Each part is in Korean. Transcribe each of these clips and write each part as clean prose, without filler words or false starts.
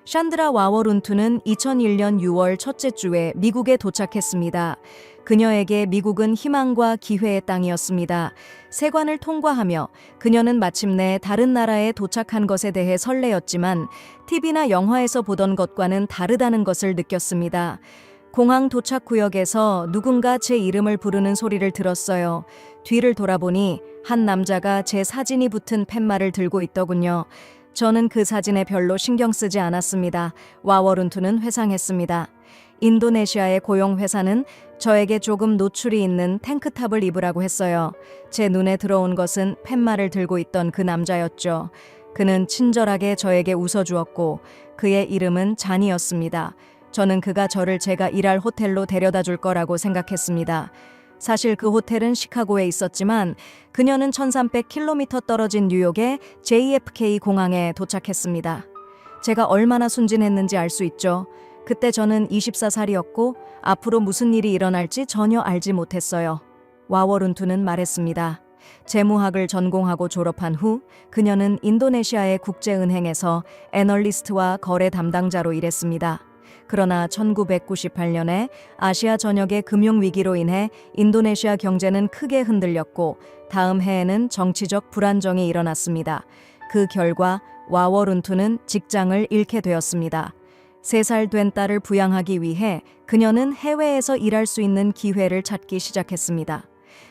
샨드라 와워룬투는 2001년 6월 첫째 주에 미국에 도착했습니다. 그녀에게 미국은 희망과 기회의 땅이었습니다. 세관을 통과하며 그녀는 마침내 다른 나라에 도착한 것에 대해 설레었지만 TV나 영화에서 보던 것과는 다르다는 것을 느꼈습니다. 공항 도착 구역에서 누군가 제 이름을 부르는 소리를 들었어요. 뒤를 돌아보니 한 남자가 제 사진이 붙은 팻말을 들고 있더군요. 저는 그 사진에 별로 신경 쓰지 않았습니다. 와워룬투는 회상했습니다. 인도네시아의 고용회사는 저에게 조금 노출이 있는 탱크탑을 입으라고 했어요. 제 눈에 들어온 것은 팻말을 들고 있던 그 남자였죠. 그는 친절하게 저에게 웃어주었고 그의 이름은 잔이었습니다. 저는 그가 저를 제가 일할 호텔로 데려다 줄 거라고 생각했습니다. 사실 그 호텔은 시카고에 있었지만 그녀는 1300km 떨어진 뉴욕의 JFK 공항에 도착했습니다. 제가 얼마나 순진했는지 알 수 있죠. 그때 저는 24살이었고 앞으로 무슨 일이 일어날지 전혀 알지 못했어요. 와워룬투는 말했습니다. 재무학을 전공하고 졸업한 후 그녀는 인도네시아의 국제은행에서 애널리스트와 거래 담당자로 일했습니다. 그러나 1998년에 아시아 전역의 금융위기로 인해 인도네시아 경제는 크게 흔들렸고 다음 해에는 정치적 불안정이 일어났습니다. 그 결과 와워룬투는 직장을 잃게 되었습니다. 3살 된 딸을 부양하기 위해 그녀는 해외에서 일할 수 있는 기회를 찾기 시작했습니다.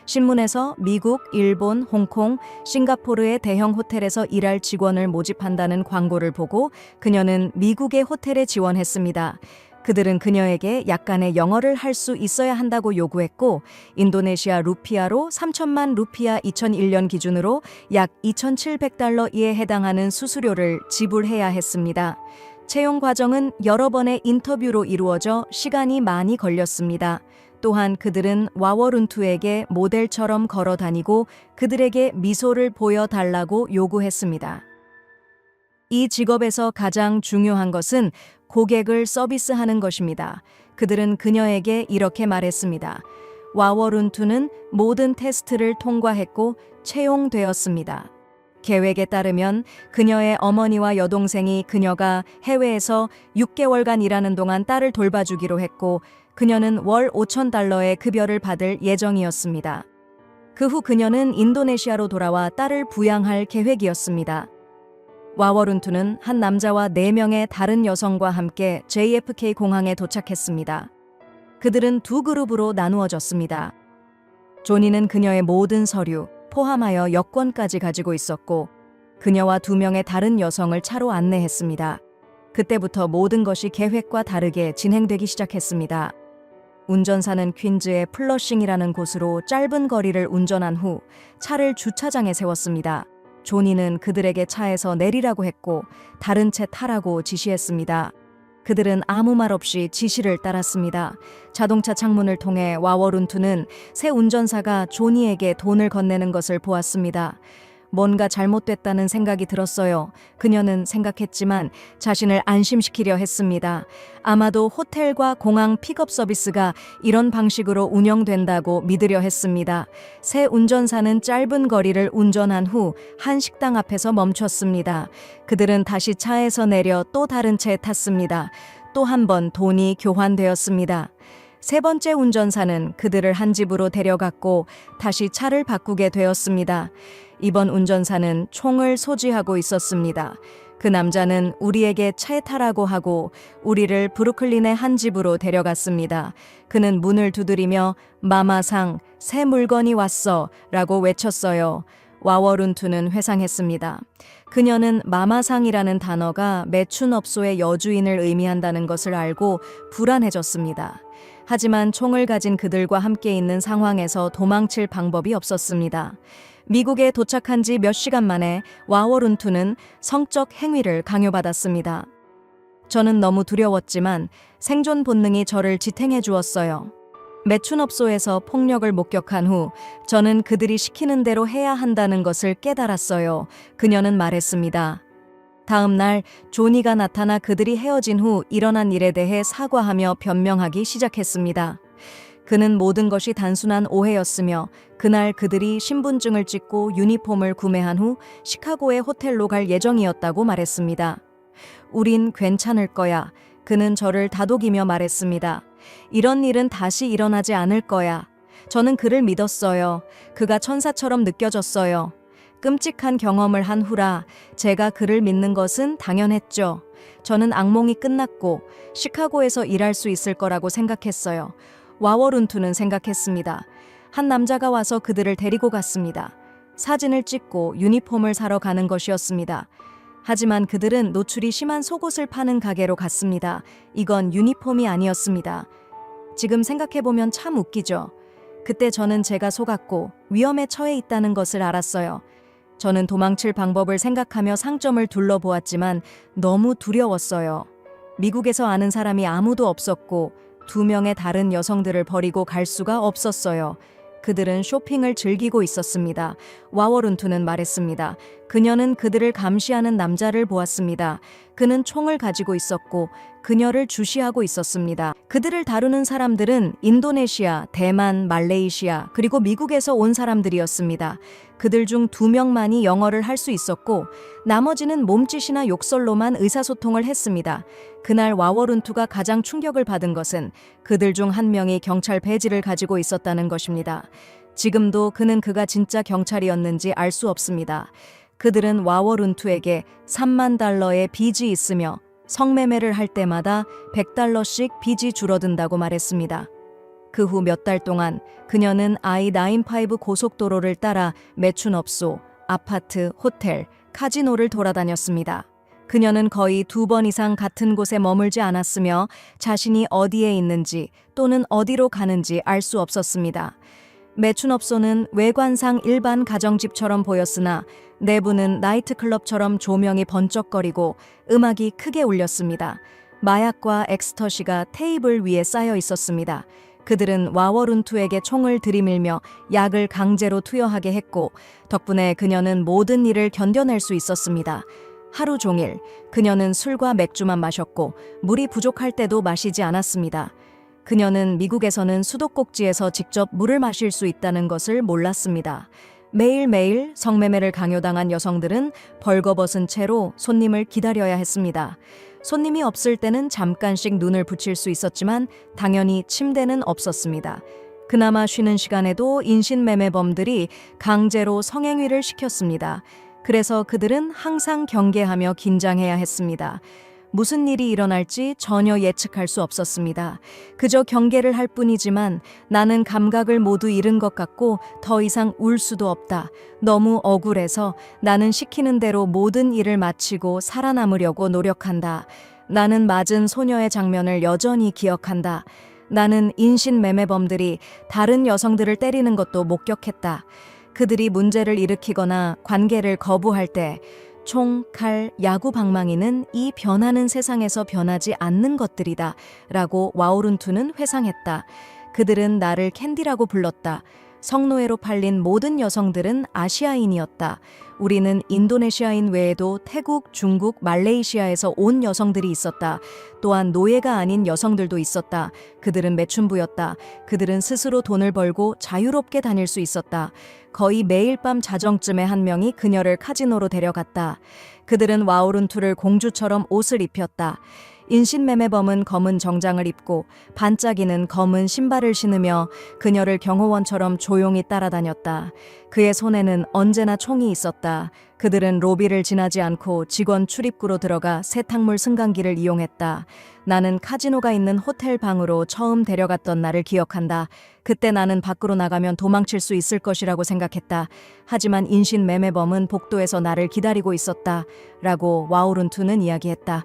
신문에서 미국, 일본, 홍콩, 싱가포르의 대형 호텔에서 일할 직원을 모집한다는 광고를 보고 그녀는 미국의 호텔에 지원했습니다. 그들은 그녀에게 약간의 영어를 할 수 있어야 한다고 요구했고 인도네시아 루피아로 3천만 루피아 2001년 기준으로 약 2,700달러에 해당하는 수수료를 지불해야 했습니다. 채용 과정은 여러 번의 인터뷰로 이루어져 시간이 많이 걸렸습니다. 또한 그들은 와워룬투에게 모델처럼 걸어 다니고 그들에게 미소를 보여달라고 요구했습니다. 이 직업에서 가장 중요한 것은 고객을 서비스하는 것입니다. 그들은 그녀에게 이렇게 말했습니다. 와워룬투는 모든 테스트를 통과했고 채용되었습니다. 계획에 따르면 그녀의 어머니와 여동생이 그녀가 해외에서 6개월간 일하는 동안 딸을 돌봐주기로 했고 그녀는 월 5,000달러의 급여를 받을 예정이었습니다. 그 후 그녀는 인도네시아로 돌아와 딸을 부양할 계획이었습니다. 와워룬투는 한 남자와 4명의 다른 여성과 함께 JFK 공항에 도착했습니다. 그들은 두 그룹으로 나누어졌습니다. 조니는 그녀의 모든 서류, 포함하여 여권까지 가지고 있었고 그녀와 2명의 다른 여성을 차로 안내했습니다. 그때부터 모든 것이 계획과 다르게 진행되기 시작했습니다. 운전사는 퀸즈의 플러싱이라는 곳으로 짧은 거리를 운전한 후 차를 주차장에 세웠습니다. 조니는 그들에게 차에서 내리라고 했고 다른 채 타라고 지시했습니다. 그들은 아무 말 없이 지시를 따랐습니다. 자동차 창문을 통해 와워룬투는 새 운전사가 조니에게 돈을 건네는 것을 보았습니다. 뭔가 잘못됐다는 생각이 들었어요. 그녀는 생각했지만 자신을 안심시키려 했습니다. 아마도 호텔과 공항 픽업 서비스가 이런 방식으로 운영된다고 믿으려 했습니다. 새 운전사는 짧은 거리를 운전한 후 한 식당 앞에서 멈췄습니다. 그들은 다시 차에서 내려 또 다른 차에 탔습니다. 또 한 번 돈이 교환되었습니다. 세 번째 운전사는 그들을 한 집으로 데려갔고 다시 차를 바꾸게 되었습니다. 이번 운전사는 총을 소지하고 있었습니다. 그 남자는 우리에게 차에 타라고 하고 우리를 브루클린의 한 집으로 데려갔습니다. 그는 문을 두드리며 마마상, 새 물건이 왔어 라고 외쳤어요. 와워룬투는 회상했습니다. 그녀는 마마상이라는 단어가 매춘업소의 여주인을 의미한다는 것을 알고 불안해졌습니다. 하지만 총을 가진 그들과 함께 있는 상황에서 도망칠 방법이 없었습니다. 미국에 도착한 지 몇 시간 만에 와워룬투는 성적 행위를 강요받았습니다. 저는 너무 두려웠지만 생존 본능이 저를 지탱해 주었어요. 매춘업소에서 폭력을 목격한 후 저는 그들이 시키는 대로 해야 한다는 것을 깨달았어요. 그녀는 말했습니다. 다음 날 조니가 나타나 그들이 헤어진 후 일어난 일에 대해 사과하며 변명하기 시작했습니다. 그는 모든 것이 단순한 오해였으며 그날 그들이 신분증을 찍고 유니폼을 구매한 후 시카고의 호텔로 갈 예정이었다고 말했습니다. 우린 괜찮을 거야. 그는 저를 다독이며 말했습니다. 이런 일은 다시 일어나지 않을 거야. 저는 그를 믿었어요. 그가 천사처럼 느껴졌어요. 끔찍한 경험을 한 후라 제가 그를 믿는 것은 당연했죠. 저는 악몽이 끝났고 시카고에서 일할 수 있을 거라고 생각했어요. 와워룬투는 생각했습니다. 한 남자가 와서 그들을 데리고 갔습니다. 사진을 찍고 유니폼을 사러 가는 것이었습니다. 하지만 그들은 노출이 심한 속옷을 파는 가게로 갔습니다. 이건 유니폼이 아니었습니다. 지금 생각해보면 참 웃기죠. 그때 저는 제가 속았고 위험에 처해 있다는 것을 알았어요. 저는 도망칠 방법을 생각하며 상점을 둘러보았지만 너무 두려웠어요. 미국에서 아는 사람이 아무도 없었고 2명의 다른 여성들을 버리고 갈 수가 없었어요. 그들은 쇼핑을 즐기고 있었습니다. 와워룬투는 말했습니다. 그녀는 그들을 감시하는 남자를 보았습니다. 그는 총을 가지고 있었고 그녀를 주시하고 있었습니다. 그들을 다루는 사람들은 인도네시아, 대만, 말레이시아, 그리고 미국에서 온 사람들이었습니다. 그들 중 2명만이 영어를 할 수 있었고 나머지는 몸짓이나 욕설로만 의사소통을 했습니다. 그날 와워룬투가 가장 충격을 받은 것은 그들 중 1명이 경찰 배지를 가지고 있었다는 것입니다. 지금도 그는 그가 진짜 경찰이었는지 알 수 없습니다. 그들은 와워룬투에게 3만 달러의 빚이 있으며 성매매를 할 때마다 100달러씩 빚이 줄어든다고 말했습니다. 그 후 몇 달 동안 그녀는 I-95 고속도로를 따라 매춘업소, 아파트, 호텔, 카지노를 돌아다녔습니다. 그녀는 거의 2번 이상 같은 곳에 머물지 않았으며 자신이 어디에 있는지 또는 어디로 가는지 알 수 없었습니다. 매춘업소는 외관상 일반 가정집처럼 보였으나 내부는 나이트클럽처럼 조명이 번쩍거리고 음악이 크게 울렸습니다. 마약과 엑스터시가 테이블 위에 쌓여 있었습니다. 그들은 와워룬투에게 총을 들이밀며 약을 강제로 투여하게 했고 덕분에 그녀는 모든 일을 견뎌낼 수 있었습니다. 하루 종일 그녀는 술과 맥주만 마셨고 물이 부족할 때도 마시지 않았습니다. 그녀는 미국에서는 수도꼭지에서 직접 물을 마실 수 있다는 것을 몰랐습니다. 매일매일 성매매를 강요당한 여성들은 벌거벗은 채로 손님을 기다려야 했습니다. 손님이 없을 때는 잠깐씩 눈을 붙일 수 있었지만 당연히 침대는 없었습니다. 그나마 쉬는 시간에도 인신매매범들이 강제로 성행위를 시켰습니다. 그래서 그들은 항상 경계하며 긴장해야 했습니다. 무슨 일이 일어날지 전혀 예측할 수 없었습니다. 그저 경계를 할 뿐이지만 나는 감각을 모두 잃은 것 같고 더 이상 울 수도 없다. 너무 억울해서 나는 시키는 대로 모든 일을 마치고 살아남으려고 노력한다. 나는 맞은 소녀의 장면을 여전히 기억한다. 나는 인신매매범들이 다른 여성들을 때리는 것도 목격했다. 그들이 문제를 일으키거나 관계를 거부할 때 총, 칼, 야구 방망이는 이 변하는 세상에서 변하지 않는 것들이다 라고 와오룬투는 회상했다. 그들은 나를 캔디라고 불렀다. 성노예로 팔린 모든 여성들은 아시아인이었다. 우리는 인도네시아인 외에도 태국, 중국, 말레이시아에서 온 여성들이 있었다. 또한 노예가 아닌 여성들도 있었다. 그들은 매춘부였다. 그들은 스스로 돈을 벌고 자유롭게 다닐 수 있었다. 거의 매일 밤 자정쯤에 한 명이 그녀를 카지노로 데려갔다. 그들은 와오룬투를 공주처럼 옷을 입혔다. 인신매매범은 검은 정장을 입고 반짝이는 검은 신발을 신으며 그녀를 경호원처럼 조용히 따라다녔다. 그의 손에는 언제나 총이 있었다. 그들은 로비를 지나지 않고 직원 출입구로 들어가 세탁물 승강기를 이용했다. 나는 카지노가 있는 호텔 방으로 처음 데려갔던 날을 기억한다. 그때 나는 밖으로 나가면 도망칠 수 있을 것이라고 생각했다. 하지만 인신매매범은 복도에서 나를 기다리고 있었다. 라고 와오룬투는 이야기했다.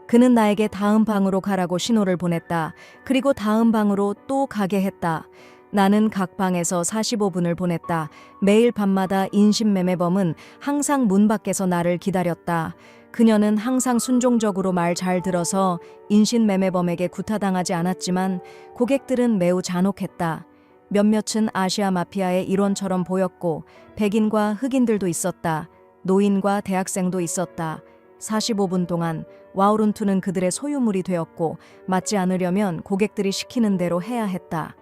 그는 나에게 다음 방으로 가라고 신호를 보냈다. 그리고 다음 방으로 또 가게 했다. 나는 각 방에서 45분을 보냈다. 매일 밤마다 인신매매범은 항상 문 밖에서 나를 기다렸다. 그녀는 항상 순종적으로 말 잘 들어서 인신매매범에게 구타당하지 않았지만 고객들은 매우 잔혹했다. 몇몇은 아시아 마피아의 일원처럼 보였고 백인과 흑인들도 있었다. 노인과 대학생도 있었다. 45분 동안 와오룬투는 그들의 소유물이 되었고 맞지 않으려면 고객들이 시키는 대로 해야 했다.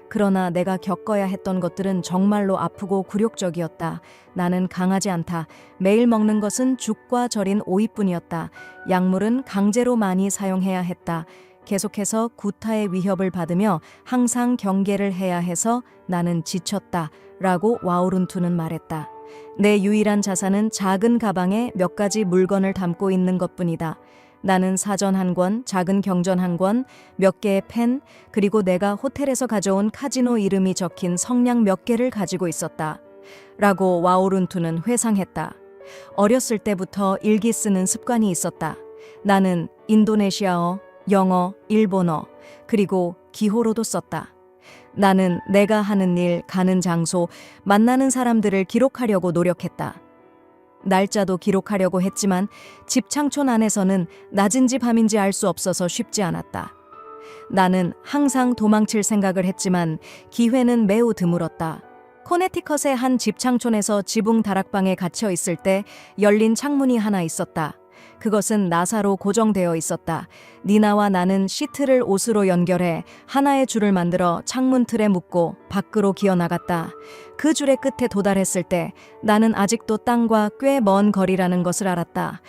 그러나 내가 겪어야 했던 것들은 정말로 아프고 굴욕적이었다. 나는 강하지 않다. 매일 먹는 것은 죽과 절인 오이뿐이었다. 약물은 강제로 많이 사용해야 했다. 계속해서 구타의 위협을 받으며 항상 경계를 해야 해서 나는 지쳤다. 라고 와우룬투는 말했다. 내 유일한 자산은 작은 가방에 몇 가지 물건을 담고 있는 것뿐이다. 나는 사전 한 권, 작은 경전 한 권, 몇 개의 펜, 그리고 내가 호텔에서 가져온 카지노 이름이 적힌 성냥 몇 개를 가지고 있었다. 라고 와우룬투는 회상했다. 어렸을 때부터 일기 쓰는 습관이 있었다. 나는 인도네시아어, 영어, 일본어, 그리고 기호로도 썼다. 나는 내가 하는 일, 가는 장소, 만나는 사람들을 기록하려고 노력했다. 날짜도 기록하려고 했지만 집 창촌 안에서는 낮인지 밤인지 알 수 없어서 쉽지 않았다. 나는 항상 도망칠 생각을 했지만 기회는 매우 드물었다. 코네티컷의 한 집 창촌에서 지붕 다락방에 갇혀 있을 때 열린 창문이 하나 있었다. 그것은 나사로 고정되어 있었다. 니나와 나는 시트를 옷으로 연결해 하나의 줄을 만들어 창문 틀에 묶고 밖으로 기어나갔다. 그 줄의 끝에 도달했을 때 나는 아직도 땅과 꽤 먼 거리라는 것을 알았다.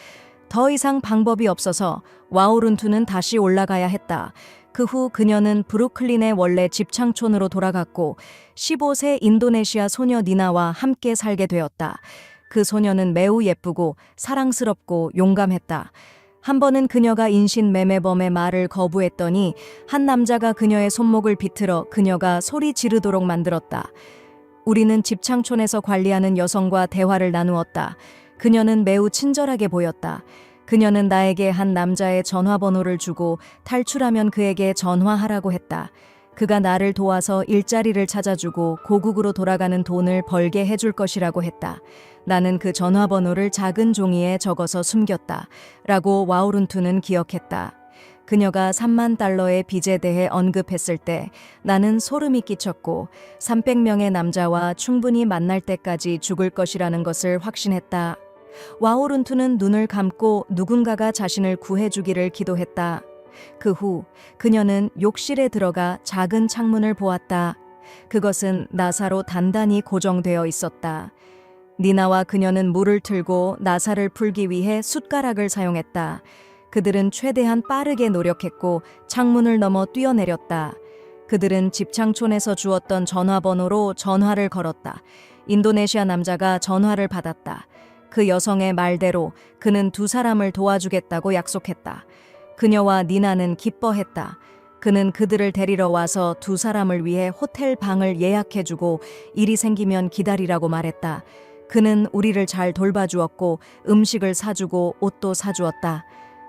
더 이상 방법이 없어서 와우룬투는 다시 올라가야 했다. 그 후 그녀는 브루클린의 원래 집창촌으로 돌아갔고 15세 인도네시아 소녀 니나와 함께 살게 되었다. 그 소녀는 매우 예쁘고 사랑스럽고 용감했다. 한 번은 그녀가 인신매매범의 말을 거부했더니 한 남자가 그녀의 손목을 비틀어 그녀가 소리 지르도록 만들었다. 우리는 집창촌에서 관리하는 여성과 대화를 나누었다. 그녀는 매우 친절하게 보였다. 그녀는 나에게 한 남자의 전화번호를 주고 탈출하면 그에게 전화하라고 했다. 그가 나를 도와서 일자리를 찾아주고 고국으로 돌아가는 돈을 벌게 해줄 것이라고 했다. 나는 그 전화번호를 작은 종이에 적어서 숨겼다. 라고 와우룬투는 기억했다. 그녀가 3만 달러의 빚에 대해 언급했을 때 나는 소름이 끼쳤고 300명의 남자와 충분히 만날 때까지 죽을 것이라는 것을 확신했다. 와우룬투는 눈을 감고 누군가가 자신을 구해주기를 기도했다. 그 후 그녀는 욕실에 들어가 작은 창문을 보았다. 그것은 나사로 단단히 고정되어 있었다. 니나와 그녀는 물을 틀고 나사를 풀기 위해 숟가락을 사용했다. 그들은 최대한 빠르게 노력했고 창문을 넘어 뛰어내렸다. 그들은 집창촌에서 주었던 전화번호로 전화를 걸었다. 인도네시아 남자가 전화를 받았다. 그 여성의 말대로 그는 두 사람을 도와주겠다고 약속했다. 그녀와 니나는 기뻐했다. 그는 그들을 데리러 와서 두 사람을 위해 호텔 방을 예약해주고 일이 생기면 기다리라고 말했다. 그는 우리를 잘 돌봐주었고 음식을 사주고 옷도 사주었다.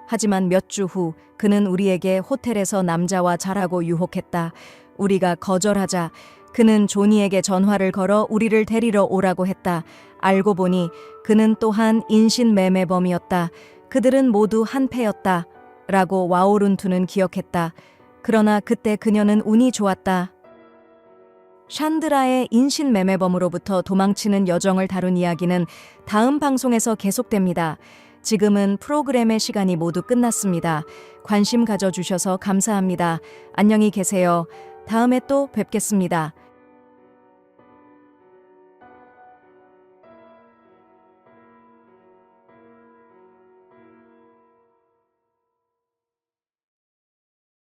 하지만 몇 주 후 그는 우리에게 호텔에서 남자와 자라고 유혹했다. 우리가 거절하자 그는 조니에게 전화를 걸어 우리를 데리러 오라고 했다. 알고 보니 그는 또한 인신매매범이었다. 그들은 모두 한패였다. 라고 와우룬투는 기억했다. 그러나 그때 그녀는 운이 좋았다. 샨드라의 인신매매범으로부터 도망치는 여정을 다룬 이야기는 다음 방송에서 계속됩니다. 지금은 프로그램의 시간이 모두 끝났습니다. 관심 가져주셔서 감사합니다. 안녕히 계세요. 다음에 또 뵙겠습니다.